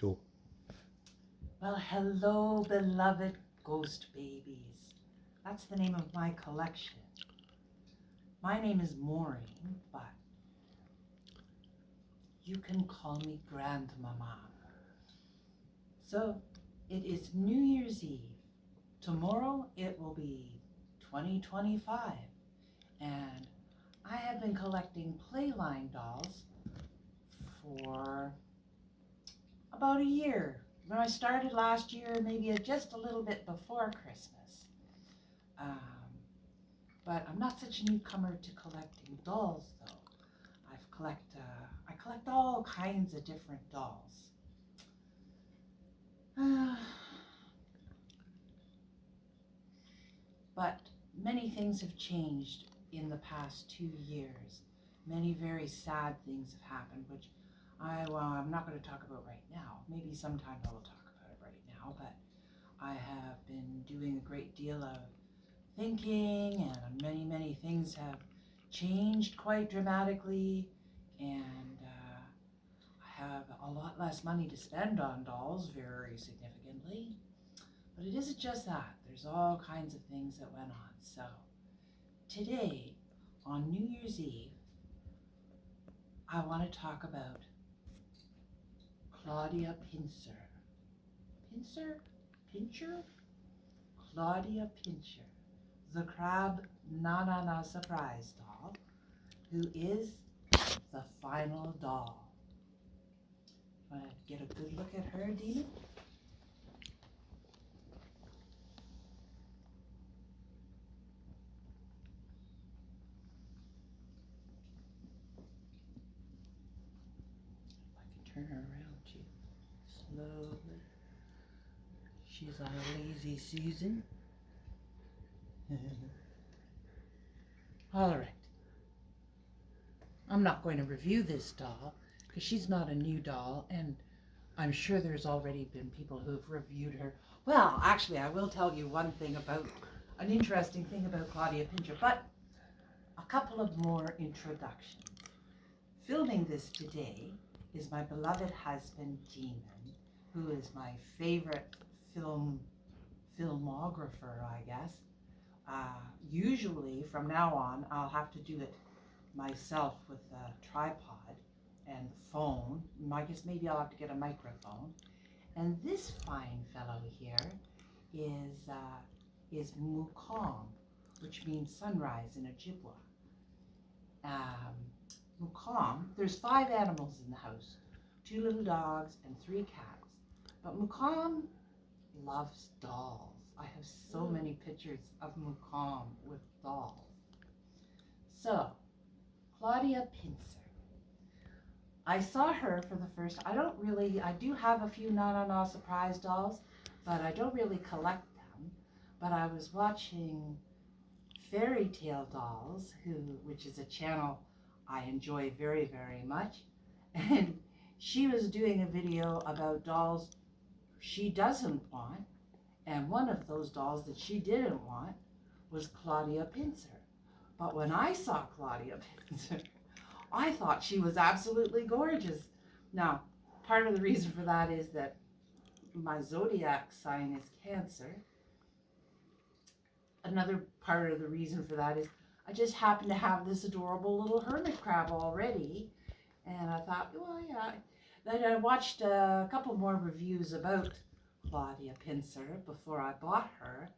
Go. Well, hello, beloved ghost babies. That's the name of my collection. My name is Maureen, but you can call me Grandmama. So, it is New Year's Eve. Tomorrow it will be 2025, and I have been collecting Playline dolls for about a year. When I started last year, maybe just a little bit before Christmas. Um, but I'm not such a newcomer to collecting dolls, though. I collect all kinds of different dolls. But many things have changed in the past 2 years. Many very sad things have happened, which I'm not going to talk about right now. Maybe sometime I will talk about it right now, but I have been doing a great deal of thinking, and many things have changed quite dramatically, and I have a lot less money to spend on dolls very significantly. But it isn't just that. There's all kinds of things that went on. So today, on New Year's Eve, I want to talk about Claudia Pincer. Pincher? Claudia Pincher, the Crab Na Na Na Surprise doll, who is the final doll. Want to get a good look at her, Dina? I can turn her around too, slowly. She's on a lazy Susan. All right. I'm not going to review this doll because she's not a new doll, and I'm sure there's already been people who've reviewed her. Well, actually, I will tell you an interesting thing about Claudia Pincher, but a couple of more introductions. Filming this today is my beloved husband, Demon, who is my favorite filmographer, I guess. Usually, from now on, I'll have to do it myself with a tripod and phone. I guess maybe I'll have to get a microphone. And this fine fellow here is Mukong, which means sunrise in Ojibwa. Mukong, there's 5 animals in the house, 2 little dogs and 3 cats. But Mukong loves dolls. I have so many pictures of Mukong with dolls. So, Claudia Pincer. I saw her for the first, I do have a few Na Na Na Surprise dolls, but I don't really collect them. But I was watching Fairy Tale Dolls, which is a channel I enjoy very much, and she was doing a video about dolls she doesn't want, and one of those dolls that she didn't want was Claudia Pincer. But when I saw Claudia Pincer, I thought she was absolutely gorgeous. Now, part of the reason for that is that my zodiac sign is Cancer. Another part of the reason for that is I just happen to have this adorable little hermit crab already. And I thought, well, yeah. Then I watched a couple more reviews about Claudia Pincer before I bought her.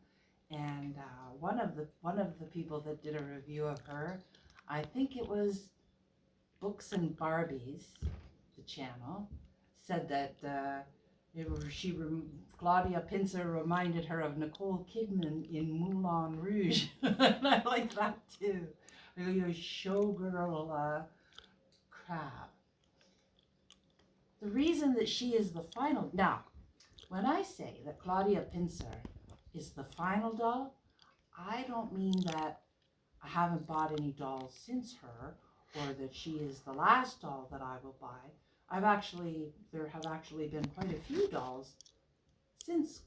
And one of the people that did a review of her, I think it was Books and Barbies, the channel, said that Claudia Pincer reminded her of Nicole Kidman in Moulin Rouge. And I like that too. A showgirl crab. The reason that she is the final, now, when I say that Claudia Pincer is the final doll, I don't mean that I haven't bought any dolls since her, or that she is the last doll that I will buy. There have actually been quite a few dolls since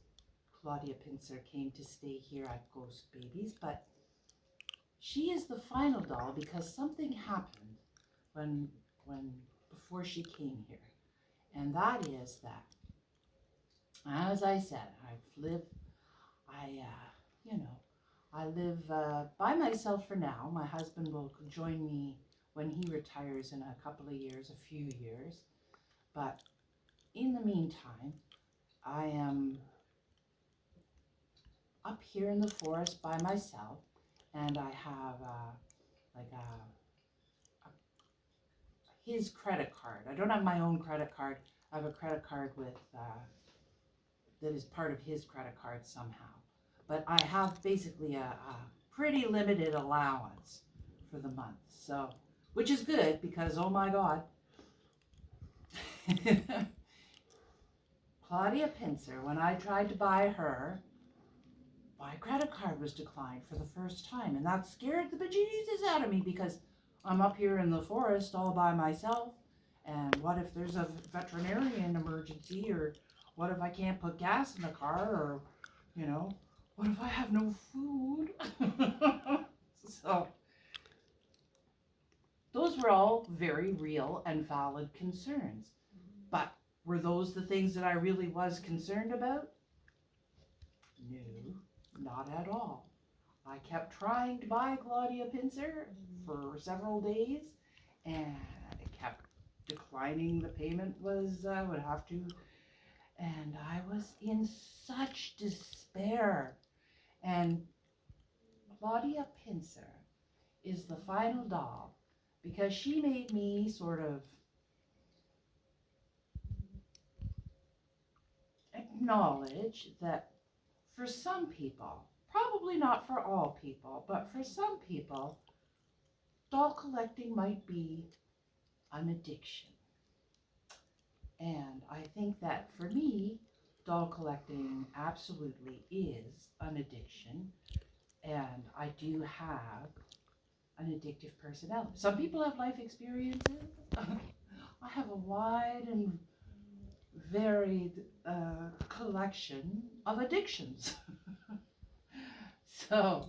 Claudia Pincer came to stay here at Ghost Babies, but she is the final doll because something happened when before she came here, and that is that As I said, you know, I live by myself for now. My husband will join me when he retires in a couple of years, a few years. But in the meantime, I am up here in the forest by myself, and I have like his credit card. I don't have my own credit card. I have a credit card with that is part of his credit card somehow. But I have basically a pretty limited allowance for the month. So, which is good because oh my God, Claudia Pincer, when I tried to buy her, my credit card was declined for the first time, and that scared the bejesus out of me because I'm up here in the forest all by myself. And what if there's a veterinarian emergency, or what if I can't put gas in the car, or what if I have no food? So those were all very real and valid concerns. But were those the things that I really was concerned about? No, not at all. I kept trying to buy Claudia Pincer for several days, and it kept declining. The payment would have to, and I was in such despair. And Claudia Pincer is the final doll because she made me sort of acknowledge that for some people, probably not for all people, but for some people, doll collecting might be an addiction. And I think that for me, doll collecting absolutely is an addiction. And I do have an addictive personality. Some people have life experiences. I have a wide and varied collection of addictions. So,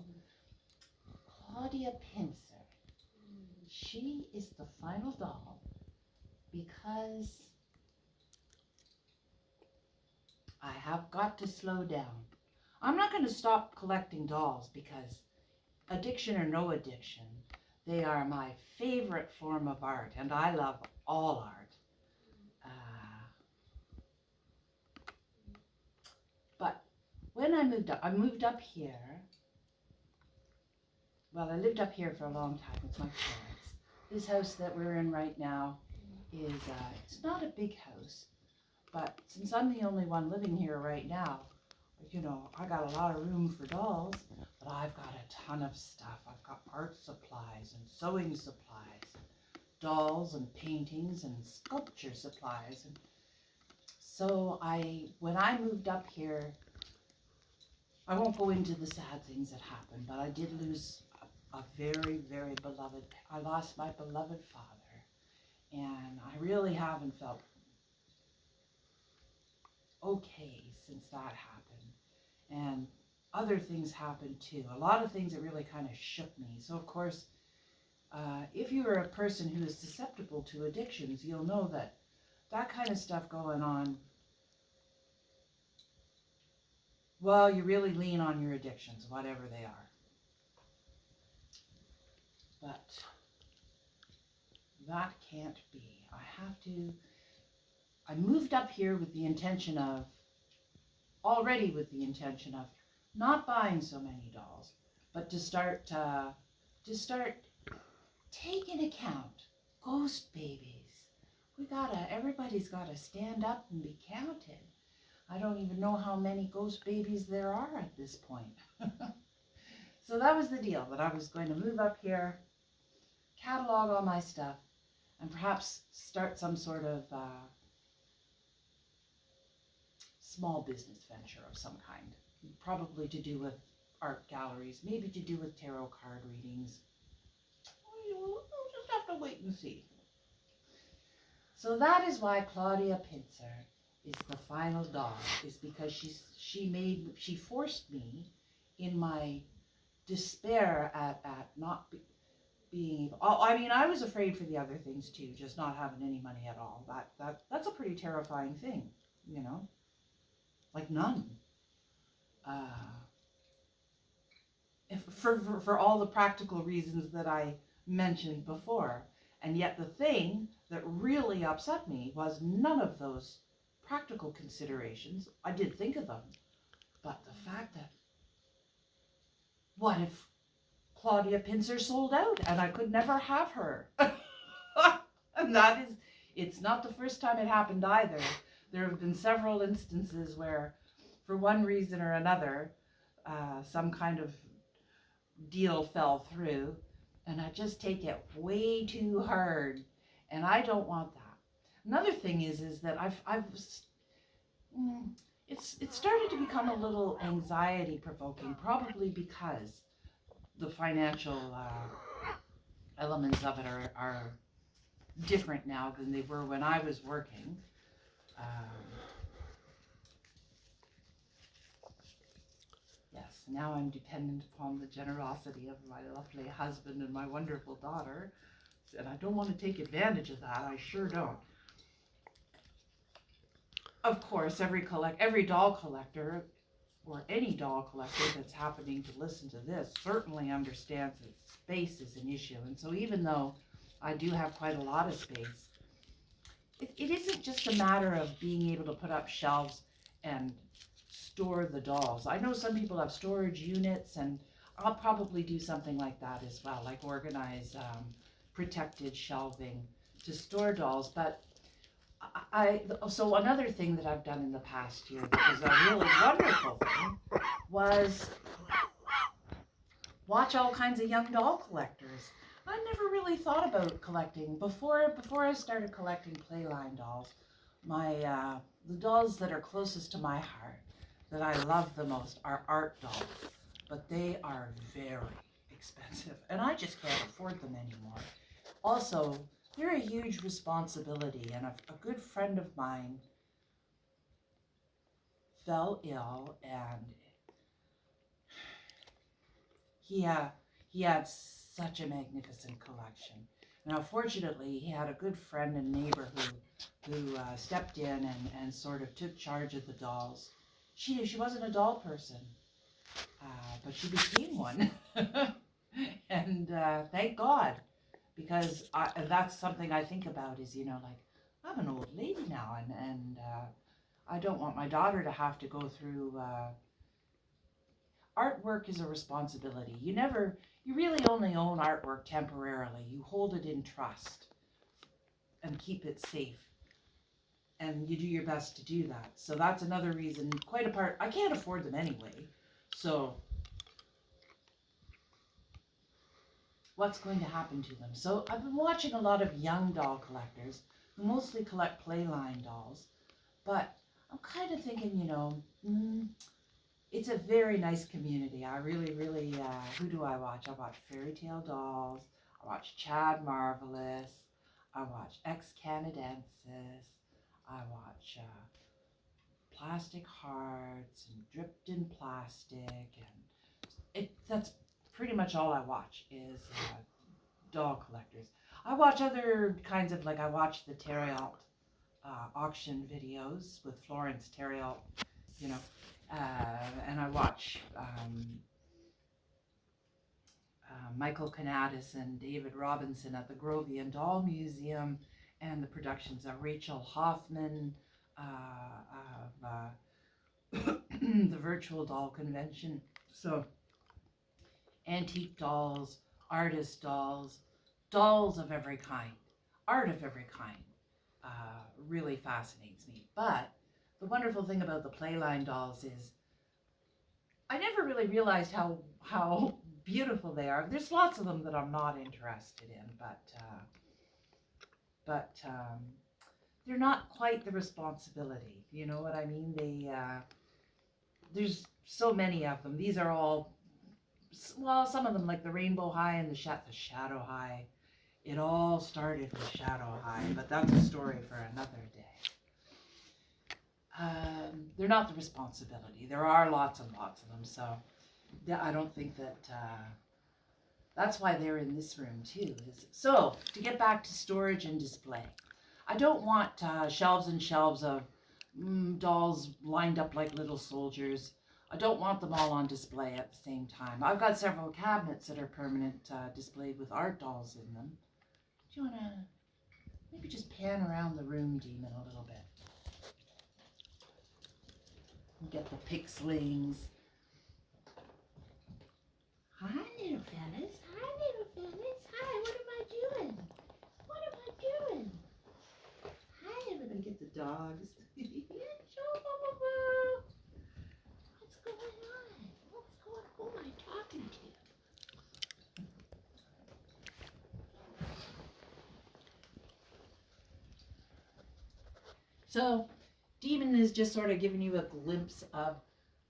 Claudia Pincer, she is the final doll because I have got to slow down. I'm not going to stop collecting dolls because addiction or no addiction, they are my favorite form of art, and I love all art. But when I moved up here. Well, I lived up here for a long time with my parents. This house that we're in right now is, it's not a big house, but since I'm the only one living here right now, I got a lot of room for dolls, but I've got a ton of stuff. I've got art supplies and sewing supplies, dolls and paintings and sculpture supplies. And so when I moved up here, I won't go into the sad things that happened, but I did lose a very, very beloved, I lost my beloved father, and I really haven't felt okay since that happened. And other things happened too, a lot of things that really kind of shook me. So of course, if you are a person who is susceptible to addictions, you'll know that that kind of stuff going on, well, you really lean on your addictions, whatever they are. But that can't be. I moved up here with the intention of not buying so many dolls, but to start taking account ghost babies. Everybody's gotta stand up and be counted. I don't even know how many ghost babies there are at this point. So that was the deal, that I was going to move up here, catalog all my stuff, and perhaps start some sort of small business venture of some kind. Probably to do with art galleries, maybe to do with tarot card readings. We'll just have to wait and see. So that is why Claudia Pincer is the final doll, is because she forced me in my despair at not being able. I mean, I was afraid for the other things too, just not having any money at all. That's a pretty terrifying thing, like none. For all the practical reasons that I mentioned before. And yet the thing that really upset me was none of those practical considerations. I did think of them, but the fact that, what if Claudia Pincer sold out and I could never have her? And that is, it's not the first time it happened either. There have been several instances where, for one reason or another, some kind of deal fell through, and I just take it way too hard, and I don't want that. Another thing is that it's started to become a little anxiety provoking, probably because the financial elements of it are different now than they were when I was working. Yes, now I'm dependent upon the generosity of my lovely husband and my wonderful daughter, and I don't want to take advantage of that. I sure don't. Of course, every doll collector, or any doll collector that's happening to listen to this, certainly understands that space is an issue. And so even though I do have quite a lot of space, it isn't just a matter of being able to put up shelves and store the dolls. I know some people have storage units, and I'll probably do something like that as well, like organize protected shelving to store dolls. But so another thing that I've done in the past year that was a really wonderful thing was watch all kinds of young doll collectors. I never really thought about collecting before I started collecting Playline dolls. The dolls that are closest to my heart, that I love the most, are art dolls, but they are very expensive, and I just can't afford them anymore. Also, they're a huge responsibility, and a good friend of mine fell ill, and he had such a magnificent collection. Now, fortunately, he had a good friend and neighbor who stepped in and sort of took charge of the dolls. She wasn't a doll person, but she became one, and thank God, because that's something I think about is, like, I'm an old lady now, and I don't want my daughter to have to go through. Artwork is a responsibility. You really only own artwork temporarily. You hold it in trust and keep it safe, and you do your best to do that. So that's another reason, quite apart, I can't afford them anyway, so what's going to happen to them? So I've been watching a lot of young doll collectors who mostly collect Playline dolls, but I'm kind of thinking, it's a very nice community. I really, who do I watch? I watch Fairy Tale Dolls, I watch Chad Marvelous, I watch Ex Canadensis, I watch Plastic Hearts and Dripped in Plastic, and that's pretty much all I watch is doll collectors. I watch other kinds of, I watch the Thériault auction videos with Florence Thériault, and I watch Michael Canadas and David Robinson at the Grovian Doll Museum, and the productions of Rachel Hoffman of the Virtual Doll Convention. So antique dolls, artist dolls, dolls of every kind, art of every kind really fascinates me. But the wonderful thing about the Playline dolls is I never really realized how beautiful they are. There's lots of them that I'm not interested in, but they're not quite the responsibility. You know what I mean? There's so many of them. These are all, well, some of them, like the Rainbow High and the Shadow High. It all started with Shadow High, but that's a story for another day. They're not the responsibility. There are lots and lots of them, so I don't think that that's why they're in this room too. So to get back to storage and display, I don't want shelves and shelves of dolls lined up like little soldiers. I don't want them all on display at the same time. I've got several cabinets that are permanent displayed with art dolls in them. Do you want to maybe just pan around the room, Demon, a little bit? Get the pixelings. Hi, little fellas. Hi, little fellas. Hi, what am I doing? What am I doing? Hi, everybody. Get the dogs. What's going on? Who am I talking to? So, Demon is just sort of giving you a glimpse of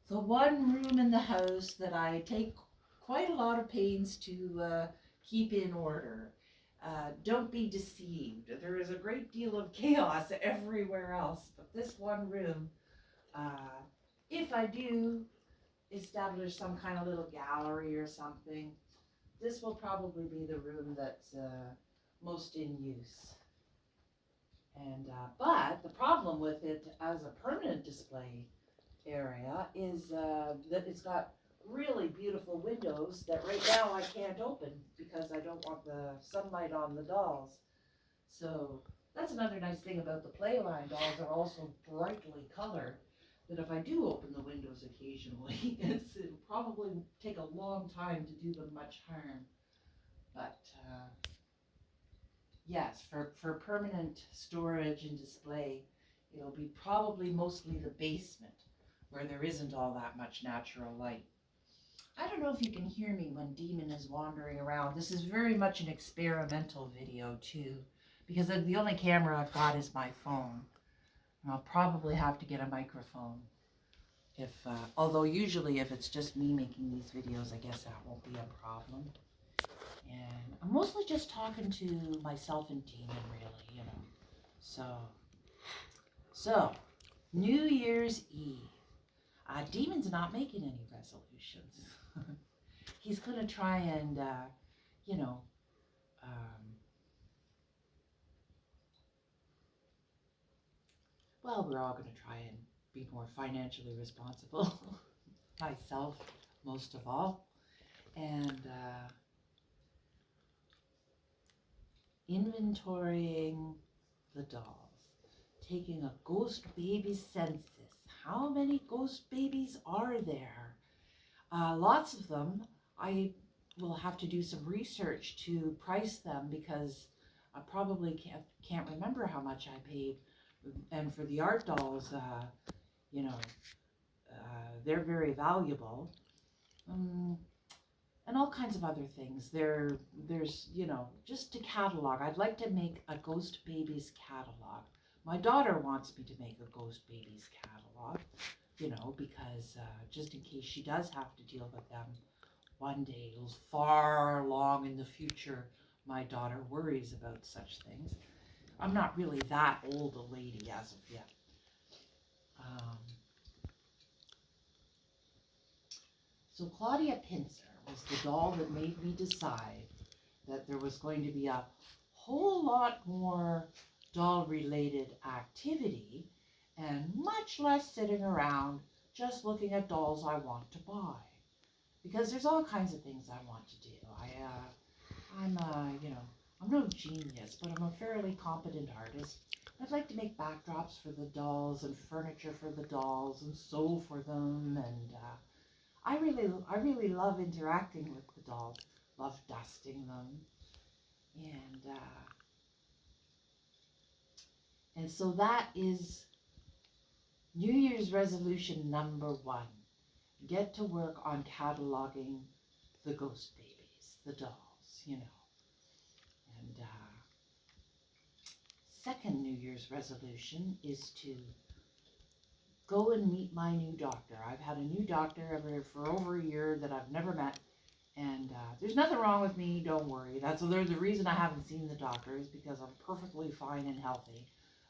the one room in the house that I take quite a lot of pains to keep in order. Don't be deceived. There is a great deal of chaos everywhere else, but this one room, if I do establish some kind of little gallery or something, this will probably be the room that's most in use. And but the problem with it as a permanent display area is that it's got really beautiful windows that right now I can't open because I don't want the sunlight on the dolls. So that's another nice thing about the Playline dolls. They're also brightly colored, that if I do open the windows occasionally, it'll probably take a long time to do them much harm. But yes, for permanent storage and display, it'll be probably mostly the basement where there isn't all that much natural light. I don't know if you can hear me when Demon is wandering around. This is very much an experimental video too, because the only camera I've got is my phone. And I'll probably have to get a microphone. Although usually if it's just me making these videos, I guess that won't be a problem. And I'm mostly just talking to myself and Demon, really, you know. So, New Year's Eve. Demon's not making any resolutions. He's going to try and, you know, well, we're all going to try and be more financially responsible. Myself, most of all. And inventorying the dolls. Taking a ghost baby census. How many ghost babies are there? Lots of them. I will have to do some research to price them because I probably can't remember how much I paid. And for the art dolls, you know, they're very valuable. And all kinds of other things. There's, you know, just to catalog. I'd like to make a Ghost Babies catalog. My daughter wants me to make a Ghost Babies catalog, you know, because just in case she does have to deal with them one day, far along in the future, my daughter worries about such things. I'm not really that old a lady as of yet. So Claudia Pincer was the doll that made me decide that there was going to be a whole lot more doll-related activity and much less sitting around just looking at dolls I want to buy. Because there's all kinds of things I want to do. You know, I'm no genius, but I'm a fairly competent artist. I'd like to make backdrops for the dolls and furniture for the dolls and sew for them, and I really love interacting with the dolls. Love dusting them, and so that is New Year's resolution number 1. Get to work on cataloging the ghost babies, the dolls, you know. And second New Year's resolution is to go and meet my new doctor. I've had a new doctor for over a year that I've never met. And there's nothing wrong with me, don't worry. The reason I haven't seen the doctor is because I'm perfectly fine and healthy.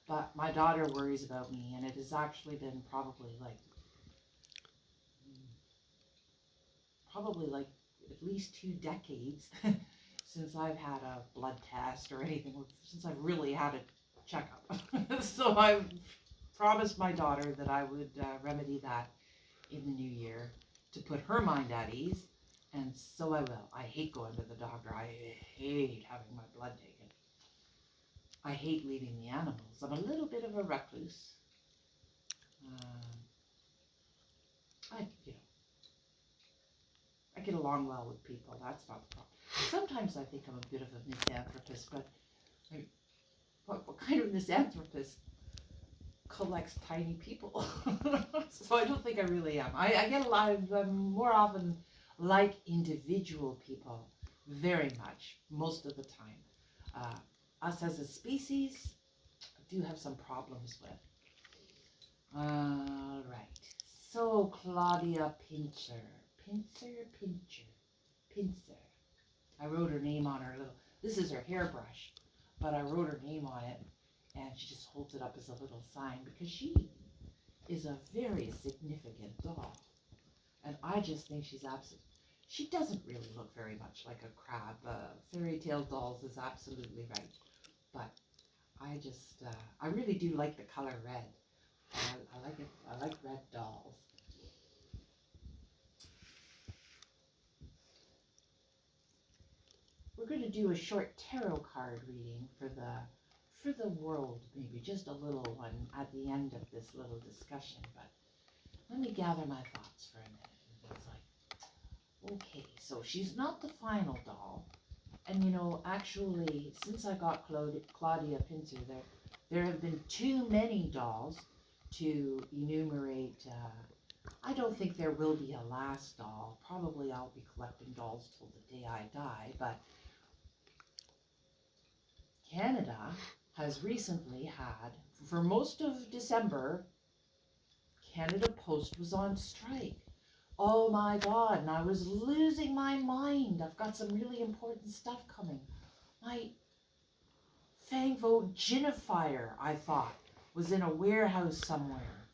But my daughter worries about me, and it has actually been probably like at least 2 decades since I've had a blood test or anything, since I've really had a checkup. So promised my daughter that I would remedy that in the new year to put her mind at ease, and so I will. I hate going to the doctor. I hate having my blood taken. I hate leaving the animals. I'm a little bit of a recluse. I, you know, I get along well with people. That's not the problem. Sometimes I think I'm a bit of a misanthropist, but what kind of misanthropist collects tiny people? So I don't think I really am. I get a lot of more often like individual people very much most of the time. Us as a species, I do have some problems with. All right. So Claudia Pincher. I wrote her name on her little, this is her hairbrush, but I wrote her name on it, and she just holds it up as a little sign because she is a very significant doll. And I just think she's absolutely, she doesn't really look very much like a crab. Fairy Tale Dolls is absolutely right. But I just, I really do like the color red. I like it. I like red dolls. We're going to do a short tarot card reading for the world, maybe just a little one at the end of this little discussion. But let me gather my thoughts for a minute. It's like, okay, so she's not the final doll. And you know, actually, since I got Claudia Pincer, there have been too many dolls to enumerate. I don't think there will be a last doll. Probably I'll be collecting dolls till the day I die. But Canada has recently had, for most of December, Canada Post was on strike. Oh my God, and I was losing my mind. I've got some really important stuff coming. My Fangvo Ginifier, I thought, was in a warehouse somewhere,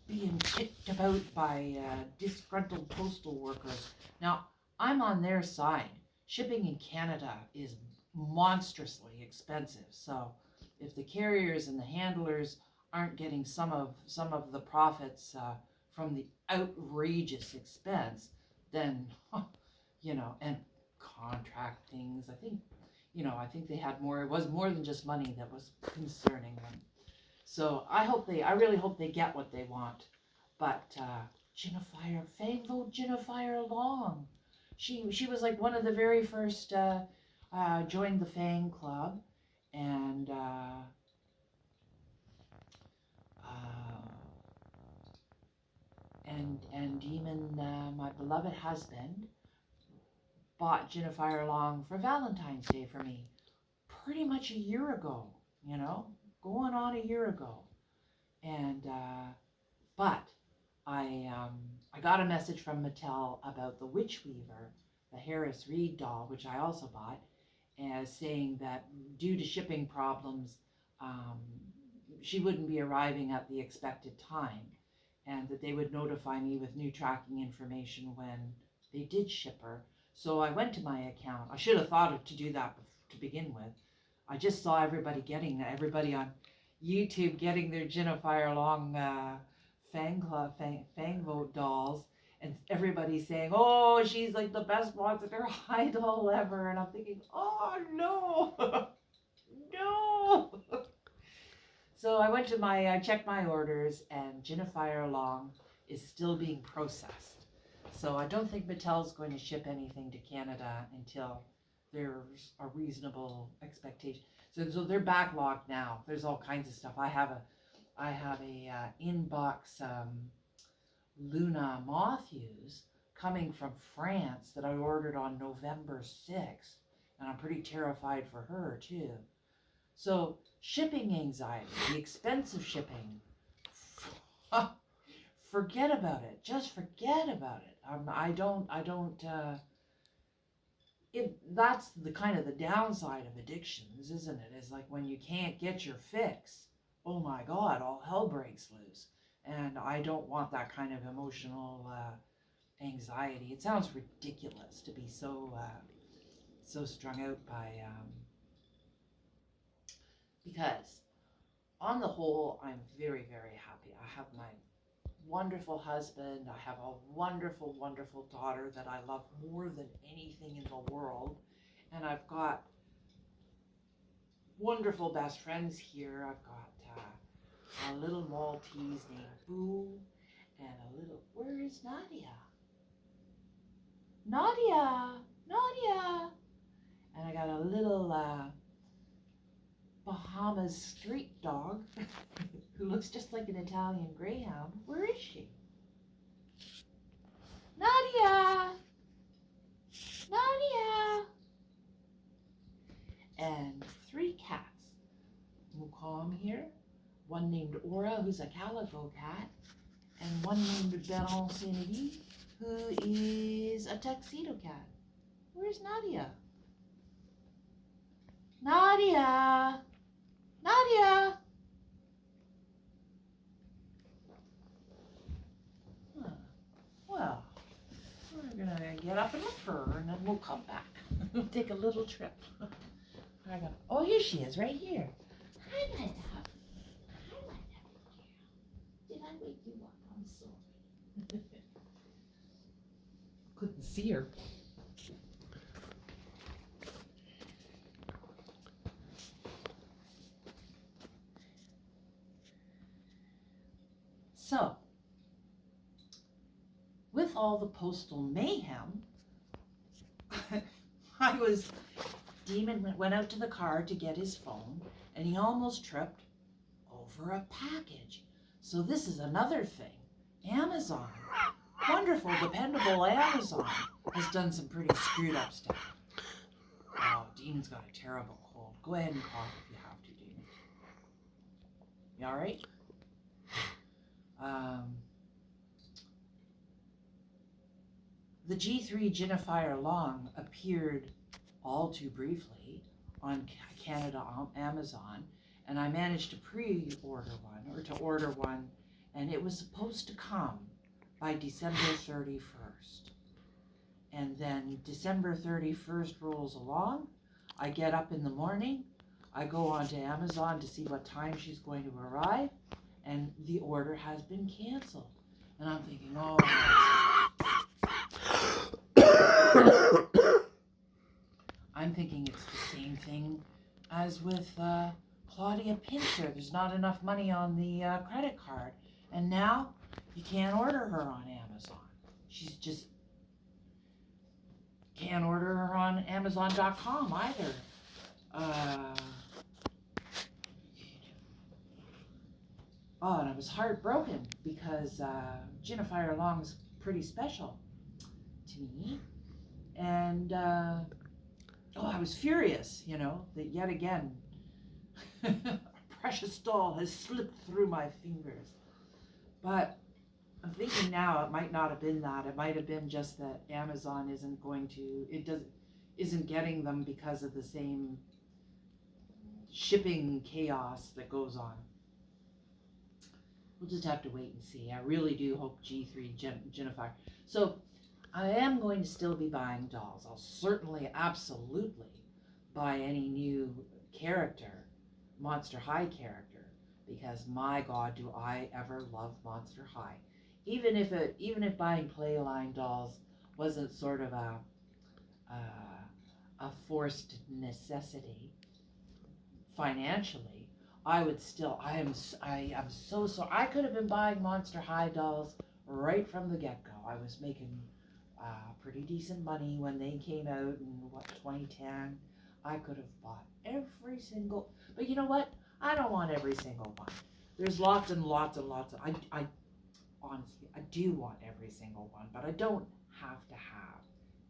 being kicked about by disgruntled postal workers. Now, I'm on their side. Shipping in Canada is monstrously expensive, so if the carriers and the handlers aren't getting some of the profits from the outrageous expense, then you know, and contract things, I think, you know, I think they had more. It was more than just money that was concerning them. So I really hope they get what they want. But Ginifier, Fangvo Ginifier Long, she was like one of the very first joined the Fang Club, and even my beloved husband bought Ginifier Long for Valentine's Day for me, pretty much a year ago. You know, going on a year ago, and but I got a message from Mattel about the Witch Weaver, the Harris Reed doll, which I also bought, as saying that due to shipping problems, um, she wouldn't be arriving at the expected time, and that they would notify me with new tracking information when they did ship her. So I went to my account. I should have thought of to do that to begin with. I just saw everybody on YouTube getting their Ginifier Long Fangvo dolls, and everybody saying, "Oh, she's like the best monster high doll ever," and I'm thinking, "Oh no, no." So I checked my orders, and Ginifier Long is still being processed. So I don't think Mattel's going to ship anything to Canada until there's a reasonable expectation. So they're backlogged now. There's all kinds of stuff. I have a inbox Luna Matthews coming from France that I ordered on November 6th, and I'm pretty terrified for her too. So shipping anxiety, the expense of shipping, forget about it. Just forget about it. I don't. That's the kind of the downside of addictions, isn't it? Is like when you can't get your fix. Oh my God, all hell breaks loose, and I don't want that kind of emotional anxiety. It sounds ridiculous to be so strung out by because on the whole, I'm very, very happy. I have my wonderful husband. I have a wonderful, wonderful daughter that I love more than anything in the world. And I've got wonderful best friends here. I've got a little Maltese named Boo and a little, where is Nadia? Nadia! Nadia! And I got a little Bahamas street dog who looks just like an Italian greyhound. Where is she? Nadia! Nadia! And 3 cats. Mukam here, one named Aura, who's a calico cat, and one named Baron Senegi, who is a tuxedo cat. Where's Nadia? Nadia! Nadia! Huh. Well, we're gonna get up and look for her, and then we'll come back. We'll take a little trip. Oh, here she is, right here. Hi, my love. Hi, my love. Did I wake you up? I'm sorry. Couldn't see her. So, with all the postal mayhem, Demon went out to the car to get his phone, and he almost tripped over a package. So this is another thing. Amazon, wonderful, dependable Amazon, has done some pretty screwed up stuff. Oh, Demon's got a terrible cold. Go ahead and cough if you have to, Demon. You all right? The G3 Genify Long appeared all too briefly on Canada Amazon, and I managed to pre-order one, or to order one, and it was supposed to come by December 31st. And then December 31st rolls along, I get up in the morning, I go onto Amazon to see what time she's going to arrive, and the order has been canceled. And I'm thinking, oh, I'm thinking it's the same thing as with Claudia Pincer. There's not enough money on the credit card. And now you can't order her on Amazon. She's just can't order her on Amazon.com either. Oh, and I was heartbroken because Genify Long's pretty special to me. And I was furious, that yet again a precious doll has slipped through my fingers. But I'm thinking now it might not have been that. It might have been just that Amazon isn't getting them because of the same shipping chaos that goes on. We'll just have to wait and see. I really do hope G3 Genify. So I am going to still be buying dolls. I'll certainly, absolutely buy any new character, Monster High character, because my God, do I ever love Monster High. Even if buying Playline dolls wasn't sort of a forced necessity financially, I am so sorry. I could have been buying Monster High dolls right from the get-go. I was making pretty decent money when they came out in 2010. I could have bought every single, but you know what? I don't want every single one. There's lots and lots and lots of, I honestly, I do want every single one, but I don't have to have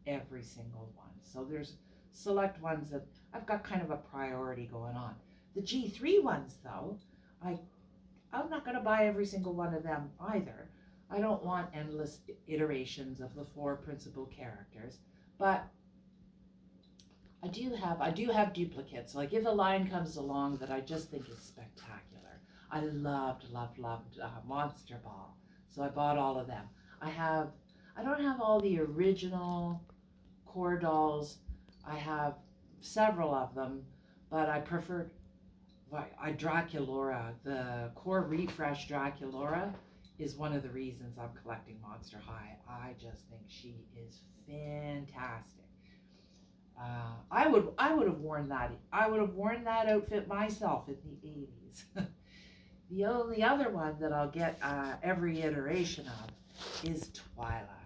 every single one. So there's select ones that I've got kind of a priority going on. The G3 ones, though, I'm not going to buy every single one of them either. I don't want endless iterations of the 4 principal characters, but I do have duplicates. Like if a line comes along that I just think is spectacular. I loved Monster Ball, so I bought all of them. I don't have all the original core dolls. I have several of them, but I preferred Draculora, the Core Refresh Draculora is one of the reasons I'm collecting Monster High. I just think she is fantastic. I would have worn that. I would have worn that outfit myself in the 80s. The only other one that I'll get every iteration of is Twyla.